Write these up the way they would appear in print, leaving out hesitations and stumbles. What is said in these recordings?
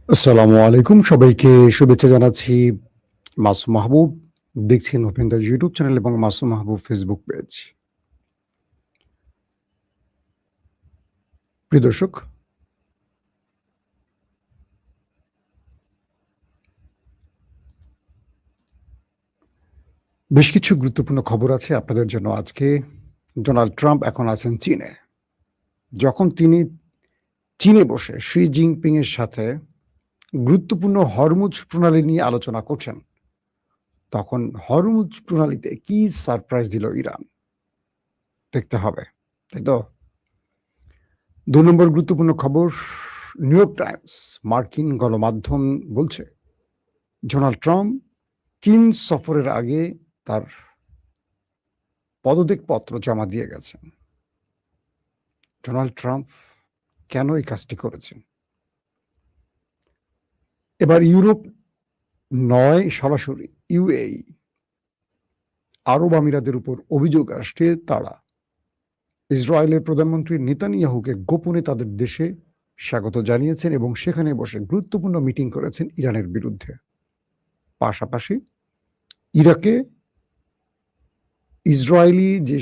আসসালামু আলাইকুম। সবাইকে শুভেচ্ছা জানাচ্ছি। মাসুম মাহবুব দেখছেন ওপেন দ্য ইউটিউব চ্যানেল এবং মাসুম মাহবুব ফেসবুক পেজ। প্রিয় দর্শক, বেশ কিছু গুরুত্বপূর্ণ খবর আছে আপনাদের জন্য আজকে। ডোনাল্ড ট্রাম্প এখন আছেন চীনে। যখন তিনি চীনে বসে শি জিনপিং এর সাথে গুরুত্বপূর্ণ হরমুজ প্রণালী নিয়ে আলোচনা করছেন, তখন হরমুজ প্রণালীতে কি সারপ্রাইজ দিল ইরান? দেখতে হবে, তাই তো? ২ নম্বর গুরুত্বপূর্ণ খবর, নিউ ইয়র্ক টাইমস মার্কিন গণমাধ্যম বলছে ডোনাল্ড ট্রাম্প চীন সফরের আগে তার পদত্যাগপত্র জমা দিয়ে গেছেন। ডোনাল্ড ট্রাম্প কেন এই কাজটি করেছেন? এবার ইউরোপ নয়, সরাসরি ইউএই আরব আমিরাতের উপর অভিযোগ আসছে তারা ইসরায়েলের প্রধানমন্ত্রী নেতানিয়াহুকে গোপনে তাদের দেশে স্বাগত জানিয়েছেন এবং সেখানে বসে গুরুত্বপূর্ণ মিটিং করেছেন ইরানের বিরুদ্ধে। পাশাপাশি ইরাকে ইসরায়েলি যে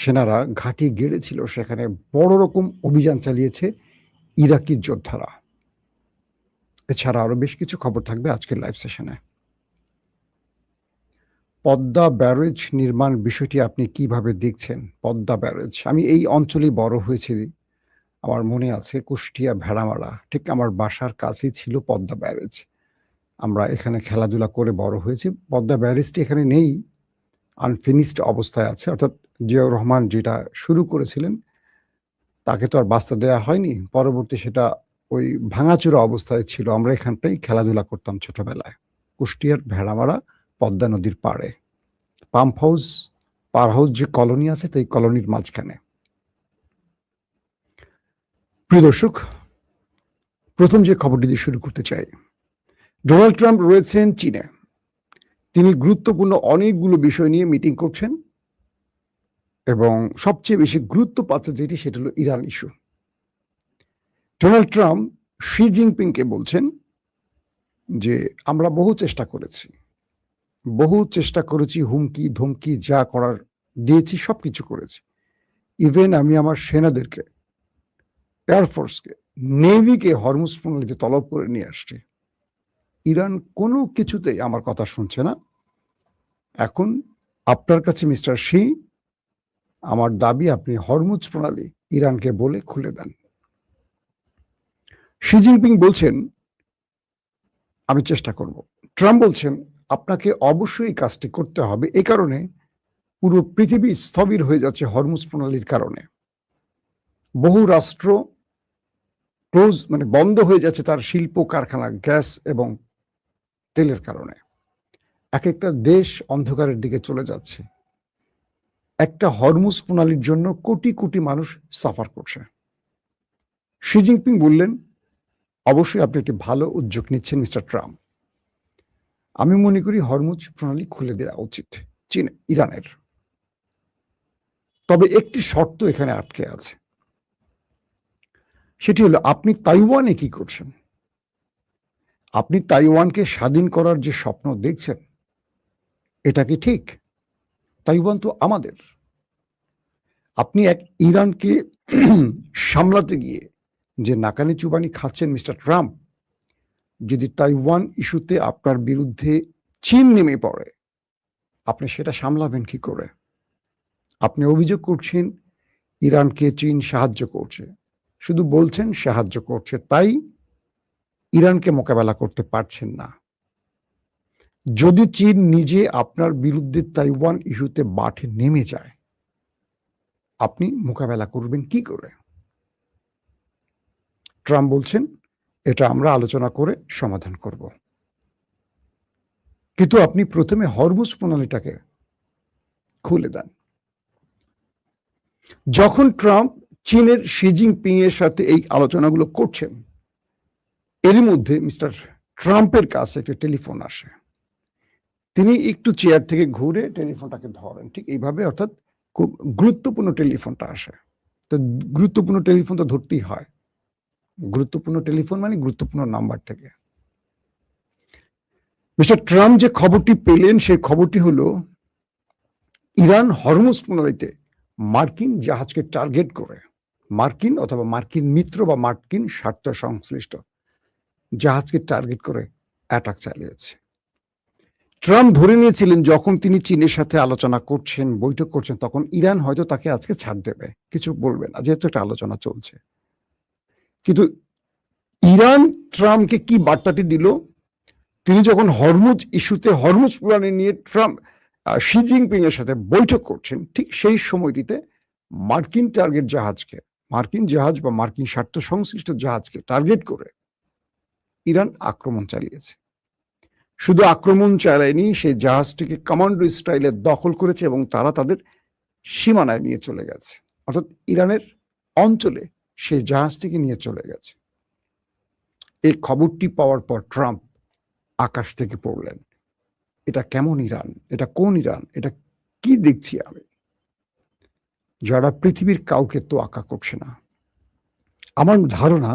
সেনারা ঘাঁটি গেড়েছিল সেখানে বড় রকম অভিযান চালিয়েছে ইরাকি যোদ্ধারা। এছাড়া আরো বেশ কিছু খবর থাকবে আজকের লাইভ সেশনে। পদ্মা ব্যারেজ নির্মাণ বিষয়টি আপনি কিভাবে দেখছেন? পদ্মা ব্যারেজ, আমি এই অঞ্চলেই বড় হয়েছি। আমার মনে আছে কুষ্টিয়া ভেড়ামারা, ঠিক আমার বাসার কাছেই ছিল পদ্মা ব্যারেজ। আমরা এখানে খেলাধুলা করে বড় হয়েছি। পদ্মা ব্যারেজটি এখানে নেই, আনফিনিশড অবস্থায় আছে। অর্থাৎ জিয়াউর রহমান যেটা শুরু করেছিলেন তাকে তো আর বাঁচতে দেয়া হয়নি। পরবর্তী সেটা ওই ভাঙাচোরা অবস্থায় ছিল। আমরা এখানটাই খেলাধুলা করতাম ছোটবেলায়। কুষ্টিয়ার ভেড়ামারা পদ্মা নদীর পাড়ে। পাম্প হাউস, পার হাউস যে কলোনি আছে তাই কলোনির মাঝখানে। প্রিয় দর্শক, প্রথম যে খবরটি দিয়ে শুরু করতে চাই, ডোনাল্ড ট্রাম্প রয়েছেন চীনে। তিনি গুরুত্বপূর্ণ অনেকগুলো বিষয় নিয়ে মিটিং করছেন এবং সবচেয়ে বেশি গুরুত্ব পাচ্ছে যেটি, সেটা হলো Iran issue. Donald Trump Xi জিনপিংকে বলছেন যে আমরা বহু চেষ্টা করেছি, হুমকি ধমকি যা করার দিয়েছি সবকিছু করেছি। ইভেন আমি আমার সেনাদেরকে, এয়ারফোর্সকে, নেভিকে হরমুজ প্রণালীতে তলব করে নিয়ে আসছি। ইরান কোনো কিছুতেই আমার কথা শুনছে না। এখন আপনার কাছে মিস্টার শি, আমার দাবি আপনি হরমুজ প্রণালী ইরানকে বলে খুলে দেন। শি জিনপিং বলছেন আমি চেষ্টা করব। ট্রাম্প বলছেন আপনাকে অবশ্যই এই কাজটি করতে হবে। এই কারণে পুরো পৃথিবী স্থবির হয়ে যাচ্ছে হরমুজ প্রণালীর কারণে। বহু রাষ্ট্র বন্ধ হয়ে যাচ্ছে তার শিল্প কারখানা, গ্যাস এবং তেলের কারণে। এক একটা দেশ অন্ধকারের দিকে চলে যাচ্ছে। একটা হরমুজ প্রণালীর জন্য কোটি কোটি মানুষ সাফার করছে। শি জিনপিং বললেন অবশ্যই আপনি একটি ভালো উদ্যোগ নিচ্ছেন মিস্টার ট্রাম্প। আমি মনে করি হরমুজ প্রণালী খুলে দেওয়া উচিত ইরানের। তবে একটি শর্ত এখানে আটকে আছে, সেটি হলো আপনি তাইওয়ানে কি করছেন? আপনি তাইওয়ানকে স্বাধীন করার যে স্বপ্ন দেখছেন, এটা কি ঠিক? তাইওয়ান তো আমাদের। আপনি এক ইরানকে সামলাতে গিয়ে যে নাকানি চুবানি খাচ্ছেন মিস্টার ট্রাম্প, যদি তাইওয়ান ইস্যুতে আপনার বিরুদ্ধে চীন নেমে পড়ে, আপনি সেটা সামলাবেন কি করে? আপনি অভিযোগ করছেন ইরানকে চীন সাহায্য করছে, শুধু বলছেন সাহায্য করছে, তাই ইরানকে মোকাবেলা করতে পারছেন না। যদি চীন নিজে আপনার বিরুদ্ধে তাইওয়ান ইস্যুতে মাঠে নেমে যায়, আপনি মোকাবেলা করবেন কি করে? ট্রাম্প বলছেন এটা আমরা আলোচনা করে সমাধান করব। কিন্তু আপনি প্রথমে হরমুজ প্রণালীটাকে খুলে দেন। যখন ট্রাম্প চীনের শি জিনপিং এর সাথে এই আলোচনাগুলো করছেন, এর মধ্যে মিস্টার ট্রাম্পের কাছে একটা টেলিফোন আসে। তিনি একটু চেয়ার থেকে ঘুরে টেলিফোনটাকে ধরেন, ঠিক এইভাবে, অর্থাৎ খুব গুরুত্বপূর্ণ টেলিফোনটা আসে। তো গুরুত্বপূর্ণ টেলিফোন তো ধরতেই হয়। গুরুত্বপূর্ণ টেলিফোন মানে গুরুত্বপূর্ণ নাম্বার থেকে। মিস্টার ট্রাম্প যে খবরটি পেলেন সেই খবরটি হলো ইরান হরমুজ প্রণালীতে মার্কিন জাহাজকে টার্গেট করে মার্কিন অথবা মার্কিন মিত্র বা মার্কিন স্বার্থ সংশ্লিষ্ট জাহাজকে টার্গেট করে অ্যাটাক চালিয়েছে। ট্রাম্প ধরে নিয়েছিলেন যখন তিনি চীনের সাথে আলোচনা করছেন, বৈঠক করছেন, তখন ইরান হয়তো তাকে আজকে ছাড় দেবে, কিছু বলবে না, যেহেতু একটা আলোচনা চলছে। কিন্তু ইরান ট্রাম্পকে কি বার্তাটি দিল? তিনি যখন হরমুজ ইস্যুতে হরমুজ প্রণালী নিয়ে ট্রাম্প শি জিনপিং এর সাথে বৈঠক করছেন, ঠিক সেই সময়টিতে মার্কিন টার্গেট জাহাজকে, মার্কিন জাহাজ বা মার্কিন স্বার্থ সংশ্লিষ্ট জাহাজকে টার্গেট করে ইরান আক্রমণ চালিয়েছে। শুধু আক্রমণ চালায়নি, সেই জাহাজটিকে কমান্ডো স্টাইলে দখল করেছে এবং তারা তাদের সীমানায় নিয়ে চলে গেছে, অর্থাৎ ইরানের অঞ্চলে সেই জাহাজটিকে নিয়ে চলে গেছে। এই খবরটি পাওয়ার পর ট্রাম্প আকাশ থেকে পড়লেন, এটা কেমন ইরান, এটা কোন ইরান, এটা কি দেখছি আমি, যারা পৃথিবীর কাউকে তোয়াক্কা করছে না। আমার ধারণা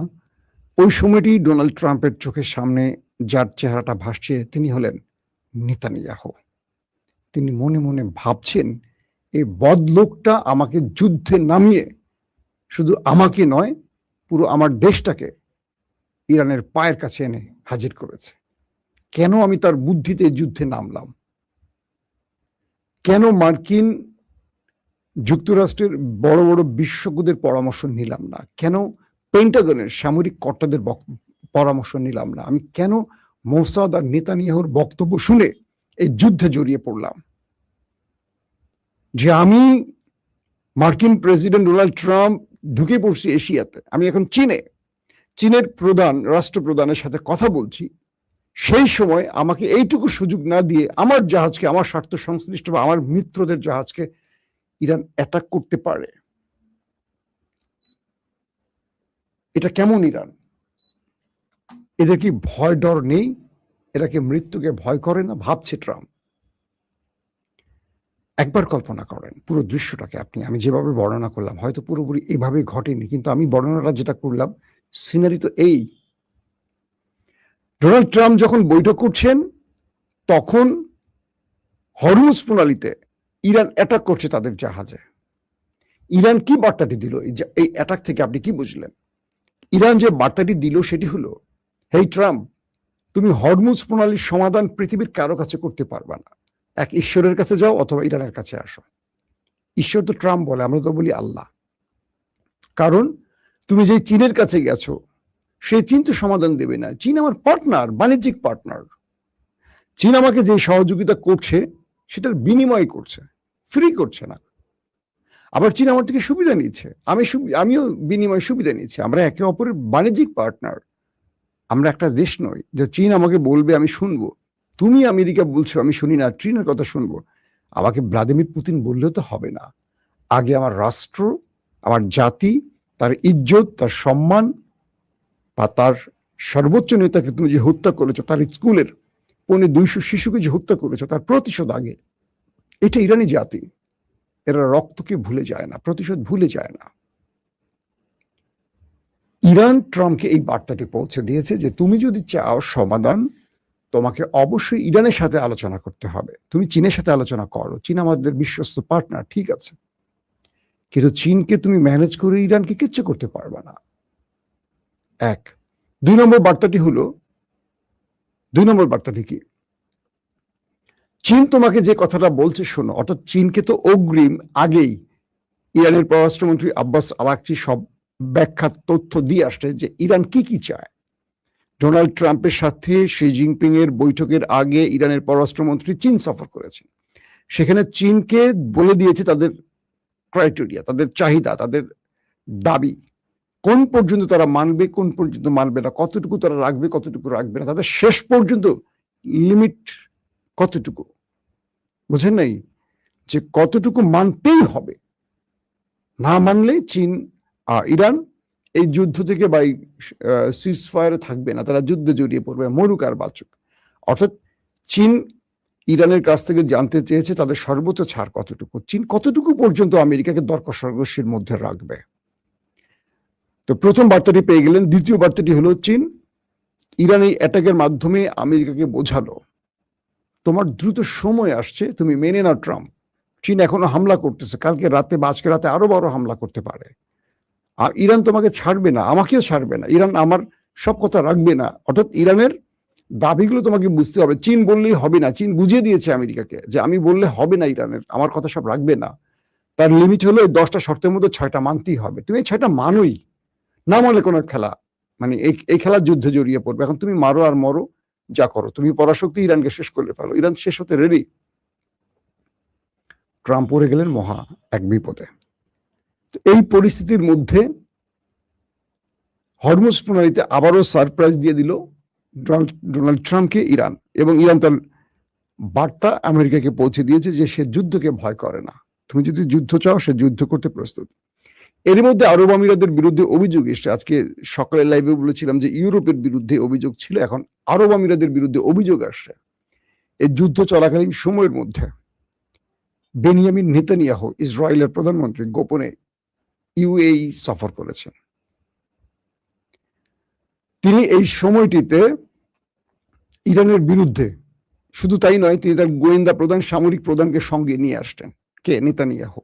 ওই সময়টি ডোনাল্ড ট্রাম্পের চোখের সামনে যার চেহারাটা ভাসছে তিনি হলেন নেতানিয়াহু। তিনি মনে মনে ভাবছেন, এই বদলোকটা আমাকে যুদ্ধে নামিয়ে শুধু আমাকে নয়, পুরো আমার দেশটাকে ইরানের পায়ের কাছে এনে হাজির করেছে। কেন আমি তার বুদ্ধিতে যুদ্ধে নামলাম? কেন মার্কিন যুক্তরাষ্ট্রের বড় বড় বিশেষজ্ঞদের পরামর্শ নিলাম না? কেন পেন্টাগনের সামরিক কর্তাদের পরামর্শ নিলাম না? আমি কেন মোসাদ আর নেতানিয়াহুর বক্তব্য শুনে এই যুদ্ধে জড়িয়ে পড়লাম? যে আমি মার্কিন প্রেসিডেন্ট ডোনাল্ড ট্রাম্প ঢুকে পড়ছি এশিয়াতে, আমি এখন চীনের রাষ্ট্রপ্রধানের সাথে কথা বলছি, সেই সময় আমাকে এইটুকু সুযোগ না দিয়ে আমার জাহাজকে, আমার স্বার্থ সংশ্লিষ্ট বা আমার মিত্রদের জাহাজকে ইরান অ্যাটাক করতে পারে। এটা কেমন ইরান? এদের কি ভয় ডর নেই? এরা কি মৃত্যুকে ভয় করে না? ভাবছে ট্রাম্প। একবার কল্পনা করেন পুরো দৃশ্যটাকে আপনি, আমি যেভাবে বর্ণনা করলাম হয়তো পুরোপুরি এভাবে ঘটেনি, কিন্তু আমি বর্ণনাটা যেটা করলাম সিনারি তো এই। ডোনাল্ড ট্রাম্প যখন বৈঠক করছেন তখন হরমুজ প্রণালীতে ইরান অ্যাটাক করছে তাদের জাহাজে। ইরান কি বার্তাটি দিল এই অ্যাটাক থেকে? আপনি কি বুঝলেন? ইরান যে বার্তাটি দিল সেটি হলো, হেই ট্রাম্প, তুমি হরমুজ প্রণালীর সমাধান পৃথিবীর কারো কাছে করতে পারবা না, এক ঈশ্বরের কাছে যাও অথবা ইরানের কাছে আসো। ঈশ্বর তো ট্রাম্প বলে, আমরা তো বলি আল্লাহ। কারণ তুমি যে চীনের কাছে গেছো, সেই চীন তো সমাধান দেবে না। চীন আমার পার্টনার, বাণিজ্যিক পার্টনার। চীন আমাকে যে সহযোগিতা করছে সেটার বিনিময় করছে, ফ্রি করছে না। আবার চীন আমার থেকে সুবিধা নিচ্ছে, আমিও বিনিময় সুবিধা নিচ্ছি। আমরা একে অপরের বাণিজ্যিক পার্টনার। আমরা একটা দেশ নই যে চীন আমাকে বলবে আমি শুনবো, তুমি আমেরিকা বলছো আমি শুনি না, চীনের কথা শুনবো। আমাকে ভ্লাদিমির পুতিন বললেও তো হবে না। আগে আমার রাষ্ট্র, আমার জাতি, তার ইজ্জত, তার সম্মান বা তার সর্বোচ্চ নেতাকে তুমি যে হত্যা করেছো, তার স্কুলের 200 শিশুকে যে হত্যা করেছো, তার প্রতিশোধ আগে। এটা ইরানি জাতি, এরা রক্তকে ভুলে যায় না, প্রতিশোধ ভুলে যায় না। ইরান ট্রাম্পকে এই বার্তাটি পৌঁছে দিয়েছে যে তুমি যদি চাও সমাধান, তোমাকে অবশ্যই ইরানের সাথে আলোচনা করতে হবে। তুমি চীনের সাথে আলোচনা করো, চীন আমাদের বিশ্বস্ত পার্টনার, ঠিক আছে, কিন্তু চীনকে তুমি ম্যানেজ করে ইরানকে কিচ্ছু করতে পারবে না। 1 2 নম্বর বার্তাটি হলো, 2 নম্বর বার্তাটি কি? চীন তোমাকে যে কথাটা বলছে শোনো, অর্থাৎ চীনকে তো অগ্রিম আগেই ইরানের পররাষ্ট্রমন্ত্রী আব্বাস আরাকচি সব ব্যাখ্যা তথ্য দিয়ে আসছে যে ইরান কি চায়। ডোনাল্ড ট্রাম্পের সাথে শি জিনপিং এর বৈঠকের আগে ইরানের পররাষ্ট্রমন্ত্রী চীন সফর করেছেন। সেখানে চীনকে বলে দিয়েছে তাদের ক্রাইটেরিয়া, তাদের চাহিদা, তাদের দাবি, কোন পর্যন্ত তারা মানবে, কোন পর্যন্ত মানবে না, কতটুকু তারা রাখবে, কতটুকু রাখবে না, তাদের শেষ পর্যন্ত লিমিট কতটুকু, বুঝেন নাই? যে কতটুকু মানতেই হবে, না মানলে চীন ইরান এই যুদ্ধ থেকে বা সিজ ফায়ারে থাকবে না, তারা যুদ্ধে জড়িয়ে পড়বে, মরুক আর বাঁচুক। অর্থাৎ চীন ইরানের কাছ থেকে জানতে চেয়েছে তাদের সর্বোচ্চ ছাড় কতটুকু, চীন কতটুকু পর্যন্ত আমেরিকাকে দর কষাকষির মধ্যে রাখবে। তো প্রথম বার্তাটি পেয়ে গেলেন। দ্বিতীয় বার্তাটি হলো, চীন ইরান এই অ্যাটাকের মাধ্যমে আমেরিকাকে বোঝালো তোমার দ্রুত সময় আসছে, তুমি মেনে নাও ট্রাম্প। চীন এখনো হামলা করতেছে, কালকে রাতে বা আজকে রাতে আরো বড় হামলা করতে পারে। আর ইরান তোমাকে ছাড়বে না, আমাকেও ছাড়বে না। ইরান আমার সব কথা রাখবে না। অর্থাৎ ইরানের দাবিগুলো তোমাকে বুঝতে হবে। চীন বললেই হবে না, চীন বুঝিয়ে দিয়েছে আমেরিকাকে যে আমি বললে হবে না, ইরানের আমার কথা সব রাখবে না। তার লিমিট হলো 10টা শর্তের মধ্যে 6টা মানতেই হবে। তুমি এই 6টা মানোই না, মানলে কোনো খেলা মানে এই খেলার যুদ্ধে জড়িয়ে পড়বে। এখন তুমি মারো আর মরো, যা করো, তুমি পরাশক্তি ইরানকে শেষ করলে ফেলো। ইরান শেষ হতে রেডি। ট্রাম্প পড়ে গেলেন মহা এক বিপদে। এই পরিস্থিতির মধ্যে হরমুজ প্রণালীতে আবারও সারপ্রাইজ দিয়ে দিল ডোনাল্ড ট্রাম্পকে ইরান, এবং ইরান তার বার্তা আমেরিকাকে পৌঁছে দিয়েছে যে সে যুদ্ধকে ভয় করে না। তুমি যদি যুদ্ধ চাও, সে যুদ্ধ করতে প্রস্তুত। এর মধ্যে আরব আমিরাতের বিরুদ্ধে অভিযোগ এসছে। আজকে সকালে লাইভে বলেছিলাম যে ইউরোপের বিরুদ্ধে অভিযোগ ছিল, এখন আরব আমিরাতের বিরুদ্ধে অভিযোগ আসছে। এই যুদ্ধ চলাকালীন সময়ের মধ্যে বেনিয়ামিন নেতানিয়াহু, ইসরায়েলের প্রধানমন্ত্রী, গোপনে ইউএই সফর করেছেন। তিনি এই সময়টিতে ইরানের বিরুদ্ধে, শুধু তাই নয়, তিনি তার গোয়েন্দা প্রধান, সামরিক প্রধানকে সঙ্গে নিয়ে আসতেন, কে, নেতানিয়াহু।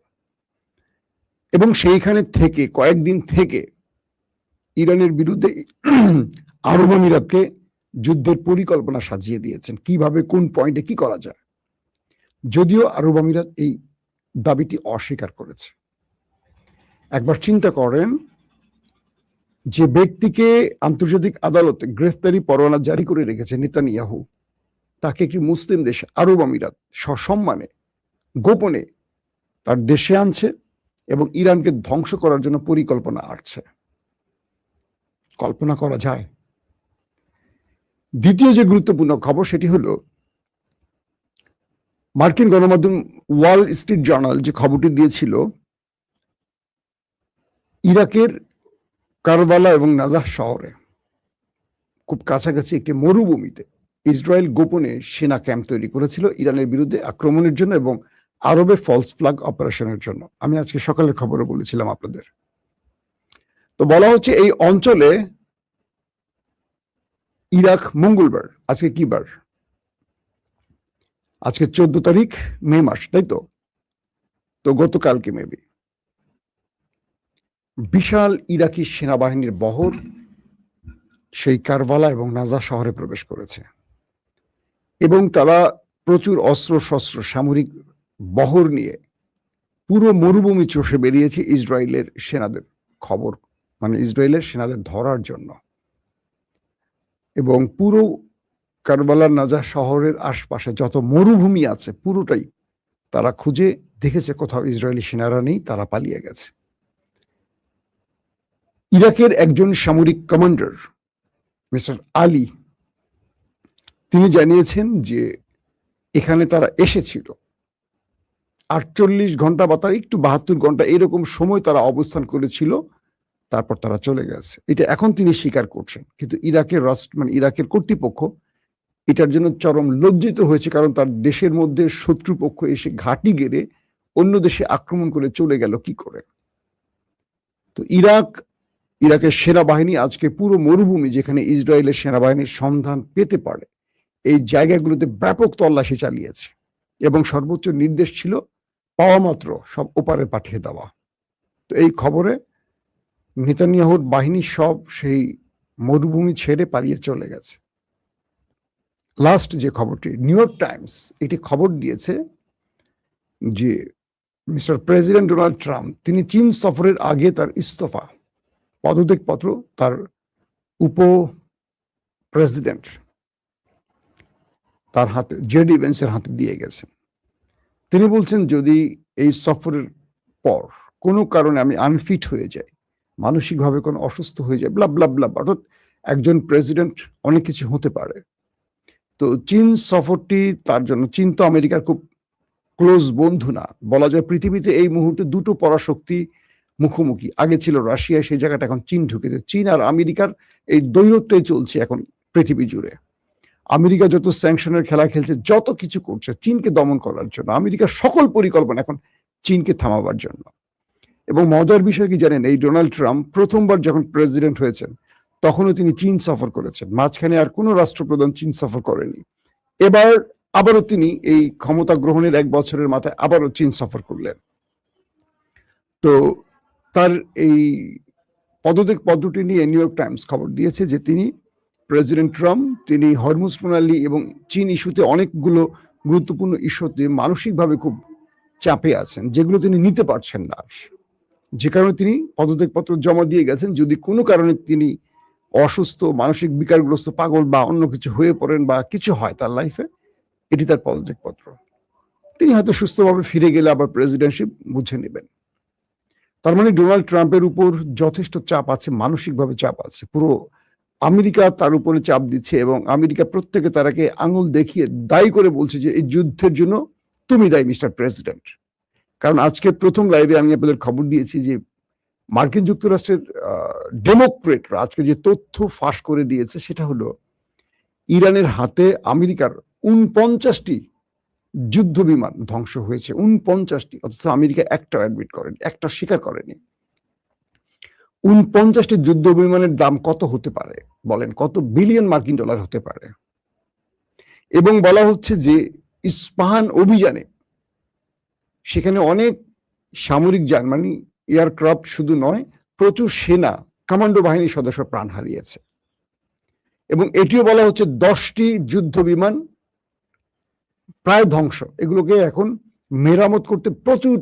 এবং সেইখানে থেকে কয়েকদিন থেকে ইরানের বিরুদ্ধে আরব আমিরাতকে যুদ্ধের পরিকল্পনা সাজিয়ে দিয়েছেন, কিভাবে কোন পয়েন্টে কি করা যায়। যদিও আরব আমিরাত এই দাবিটি অস্বীকার করেছে। একবার চিন্তা করেন, যে ব্যক্তিকে আন্তর্জাতিক আদালতে গ্রেফতারি পরোয়ানা জারি করে রেখেছে নেতানিয়াহু, তাকে একটি মুসলিম দেশ আরব আমিরাত সসম্মানে গোপনে তার দেশে আনছে এবং ইরানকে ধ্বংস করার জন্য পরিকল্পনা আঁটছে। কল্পনা করা যায়? দ্বিতীয় যে গুরুত্বপূর্ণ খবর সেটি হলো মার্কিন গণমাধ্যম ওয়াল স্ট্রিট জার্নাল যে খবরটি দিয়েছিল, ইরাকের কারবালা এবং নাজাহ শহরে খুব কাছাকাছি একটি মরুভূমিতে ইসরায়েল গোপনে সেনা ক্যাম্প তৈরি করেছিল ইরানের বিরুদ্ধে আক্রমণের জন্য এবং আরবে ফলস ফ্ল্যাগ অপারেশনের জন্য। আমি আজকে সকালের খবরে বলেছিলাম আপনাদের। তো বলা হচ্ছে এই অঞ্চলে ইরাক মঙ্গলবার, আজকে কি বার? আজকে 14 তারিখ মে মাস, তাই তো? তো গতকালকে মেবি বিশাল ইরাকি সেনাবাহিনীর বহর সেই কারবালা এবং নাজা শহরে প্রবেশ করেছে এবং তারা প্রচুর অস্ত্র শস্ত্র সামরিক বহর নিয়ে পুরো মরুভূমি চষে বেরিয়েছে ইসরায়েলের সেনাদের খবর, মানে ইসরায়েলের সেনাদের ধরার জন্য। এবং পুরো কারবালার নাজা শহরের আশপাশে যত মরুভূমি আছে পুরোটাই তারা খুঁজে দেখেছে, কোথাও ইসরায়েলি সেনারা নেই, তারা পালিয়ে গেছে। ইরাকের একজন সামরিক কমান্ডার মিস্টার আলী, তিনি জানিয়েছেন যে এখানে তারা এসেছিল 48 ঘন্টা বা তার একটু 72 ঘন্টা এরকম সময় তারা অবস্থান করেছিল, তারপর তারা চলে গেছে। এটা এখন তিনি স্বীকার করছেন। কিন্তু ইরাকের রাষ্ট্র, মানে ইরাকের কর্তৃপক্ষ এটার জন্য চরম লজ্জিত হয়েছে, কারণ তার দেশের মধ্যে শত্রুপক্ষ এসে ঘাঁটি গেড়ে অন্য দেশে আক্রমণ করে চলে গেল কি করে। তো ইরাকের সেনাবাহিনী আজকে পুরো মরুভূমি যেখানে ইসরায়েলের সেনাবাহিনীর সন্ধান পেতে পারে এই জায়গাগুলোতে ব্যাপক তল্লাশি চালিয়েছে এবং সর্বোচ্চ নির্দেশ ছিল পাওয়া মাত্র সব ওপারে পাঠিয়ে দেওয়া। তো এই খবরে নেতানিয়াহুর বাহিনী সব সেই মরুভূমি ছেড়ে পালিয়ে চলে গেছে। লাস্ট যে খবরটি, নিউ ইয়র্ক টাইমস এটি খবর দিয়েছে যে মিস্টার প্রেসিডেন্ট ডোনাল্ড ট্রাম্প তিনি চীন সফরের আগে তার ইস্তফা পদত্যাগপত্র তার উপ প্রেসিডেন্ট তার হাতে, জেডি ভেন্সের হাতে দিয়ে গেছেন। তিনি বলছেন যদি এই সফরের পর কোনো কারণে আমি আনফিট হয়ে যাই, মানসিকভাবে কোনো অসুস্থ হয়ে যায়, ব্লা ব্লা ব্লা, অর্থাৎ একজন প্রেসিডেন্ট অনেক কিছু হতে পারে। তো চীন সফরটি তার জন্য, চীন তো আমেরিকার খুব ক্লোজ বন্ধু না, বলা যায় পৃথিবীতে এই মুহূর্তে দুটো পরাশক্তি মুখোমুখি। আগে ছিল রাশিয়া, সেই জায়গাটা এখন চীন ঢুকেছে। চীন আর আমেরিকার এই দ্বৈরথটাই চলছে এখন পৃথিবী জুড়ে। আমেরিকা যত স্যাংশনের খেলা খেলছে, যত কিছু করছে চীনকে দমন করার জন্য, আমেরিকার সকল পরিকল্পনা এখন চীনকে থামাবার জন্য। এবং মজার বিষয় কি জানেন, এই ডোনাল্ড ট্রাম্প প্রথমবার যখন প্রেসিডেন্ট হয়েছেন তখনও তিনি চীন সফর করেছেন, মাঝখানে আর কোনো রাষ্ট্রপ্রধান চীন সফর করেনি। এবার আবারও তিনি এই ক্ষমতা গ্রহণের 1 বছরের মাথায় আবারও চীন সফর করলেন। তো তার এই পদত্যাগ পদ্ধতি নিয়ে নিউ ইয়র্ক টাইমস খবর দিয়েছে যে প্রেসিডেন্ট ট্রাম্প তিনি হরমুজ প্রণালী এবং চীন ইস্যুতে অনেকগুলো গুরুত্বপূর্ণ ইস্যুতে মানসিকভাবে খুব চাপে আছেন, যেগুলো তিনি নিতে পারছেন না, যে কারণে তিনি পদত্যাগপত্র জমা দিয়ে গেছেন। যদি কোনো কারণে তিনি অসুস্থ, মানসিক বিকারগ্রস্ত, পাগল বা অন্য কিছু হয়ে পড়েন বা কিছু হয় তার লাইফে, এটি তার পদত্যাগপত্র। তিনি হয়তো সুস্থভাবে ফিরে গেলে আবার প্রেসিডেন্টশিপ বুঝে নেবেন। তার মানে ডোনাল্ড ট্রাম্পের উপর যথেষ্ট চাপ আছে, মানসিকভাবে চাপ আছে। পুরো আমেরিকা তার উপরে চাপ দিচ্ছে এবং আমেরিকা প্রত্যেকে তারাকে আঙুল দেখিয়ে দায়ী করে বলছে যে এই যুদ্ধের জন্য তুমি দায়ী মিস্টার প্রেসিডেন্ট। কারণ আজকে প্রথম লাইভে আমি আপনাদের খবর দিয়েছি যে মার্কিন যুক্তরাষ্ট্রের ডেমোক্রেটরা আজকে যে তথ্য ফাঁস করে দিয়েছে সেটা হলো ইরানের হাতে আমেরিকার 49টি যুদ্ধ বিমান ধ্বংস হয়েছে। 49টি, অথচ আমেরিকা একটা অ্যাডমিট করেনি, একটা স্বীকার করেনি। 49টি যুদ্ধ বিমানের দাম কত হতে পারে বলেন? কত বিলিয়ন মার্কিন ডলার হতে পারে? এবং বলা হচ্ছে যে ইস্পাহান অভিযানে সেখানে অনেক সামরিক যান, মানে এয়ারক্রাফট শুধু নয়, প্রচুর সেনা, কমান্ডো বাহিনীর সদস্য প্রাণ হারিয়েছে। এবং এটিও বলা হচ্ছে 10টি যুদ্ধ বিমান প্রায় ধ্বংস। এগুলোকে এখন মেরামত করতে প্রচুর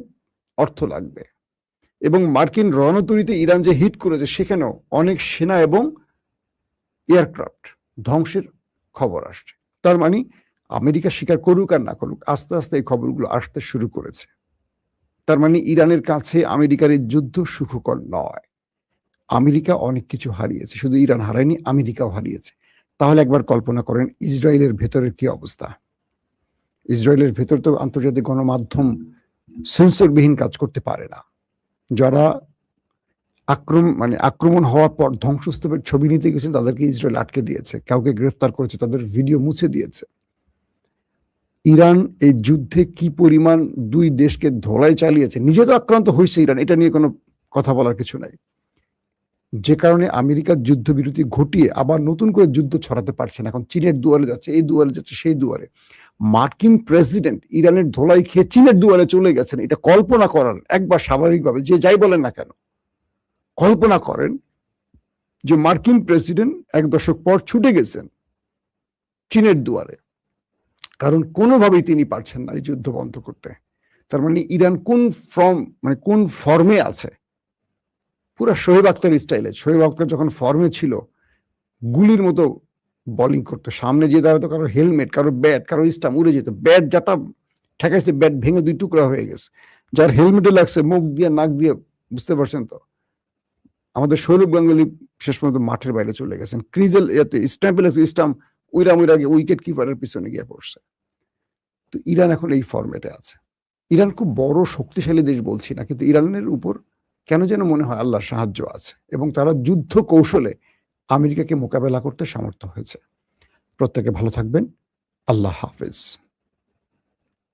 অর্থ লাগবে। এবং মার্কিন রণতরীতে ইরান যে হিট করেছে সেখানেও অনেক সেনা এবং এয়ারক্রাফট ধ্বংসের খবর আসছে। তার মানে আমেরিকা স্বীকার করুক আর না করুক, আস্তে আস্তে এই খবরগুলো আসতে শুরু করেছে। তার মানে ইরানের কাছে আমেরিকার এই যুদ্ধ সুখকর নয়। আমেরিকা অনেক কিছু হারিয়েছে, শুধু ইরান হারায়নি, আমেরিকাও হারিয়েছে। তাহলে একবার কল্পনা করেন ইসরায়েলের ভেতরের কি অবস্থা। ইসরায়েলের ভেতর তো আন্তর্জাতিক গণমাধ্যম সেন্সরবিহীন কাজ করতে পারে না। যারা আক্রমণ হওয়ার পর ধ্বংসস্তূপের ছবি নিতে গেছেন তাদেরকে ইসরায়েল আটকে দিয়েছে, কাউকে গ্রেফতার করেছে, তাদের ভিডিও মুছে দিয়েছে। ইরান এই যুদ্ধে কি পরিমাণ দুই দেশকে ধোলাই চালিয়েছে, নিজে তো আক্রান্ত হয়েছে ইরান, এটা নিয়ে কোনো কথা বলার কিছু নাই। যে কারণে আমেরিকার যুদ্ধবিরতি ঘটিয়ে আবার নতুন করে যুদ্ধ ছড়াতে পারছে না। এখন চীনের দুয়ারে যাচ্ছে, এই দুয়ারে যাচ্ছে, সেই দুয়ারে। মার্কিন প্রেসিডেন্ট ইরানের ধোলাই খেয়ে চীনের দুয়ারে চলে গেছেন। এটা কল্পনা করার একবার স্বাভাবিকভাবে, যে যাই বলেন না কেন, কল্পনা করেন যে মার্কিন প্রেসিডেন্ট 1 দশক পর ছুটে গেছেন চীনের দুয়ারে, কারণ কোনোভাবেই তিনি পারছেন না এই যুদ্ধ বন্ধ করতে। তার মানে ইরান কোন ফর্মে আছে, পুরো শোয়েব আখতার স্টাইলে। শোয়েব আখতার যখন ফর্মে ছিল গুলির মতো বোলিং করতো, সামনে যে দাঁড়াতো কারো হেলমেট, কারো ব্যাট, কারো স্টাম্প উড়ে যেত, ব্যাট যাটা ঠেকাইছে ব্যাট ভেঙে 2 টুকরা হয়ে গেছে। যার হেলমেটে লাগছে মুখ দিয়ে নাক দিয়ে, বুঝতে পারছেন তো। আমাদের সৌরভ গাঙ্গুলি শেষ পর্যন্ত মাঠের বাইরে চলে গেছেন, ক্রিজেল স্ট্যাম্পে লাগছে, স্টাম্প উইরা উইকেট কিপারের পিছনে গিয়ে পড়ছে। তো ইরান এখন এই ফরম্যাটে আছে। ইরান খুব বড় শক্তিশালী দেশ বলছি না, কিন্তু ইরানের উপর কেন যেন মনে হয় আল্লাহর সাহায্য আছে এবং তারা যুদ্ধ কৌশলে আমেরিকাকে মোকাবেলা করতে সামর্থ্য হয়েছে। প্রত্যেকে ভালো থাকবেন। আল্লাহ হাফেজ।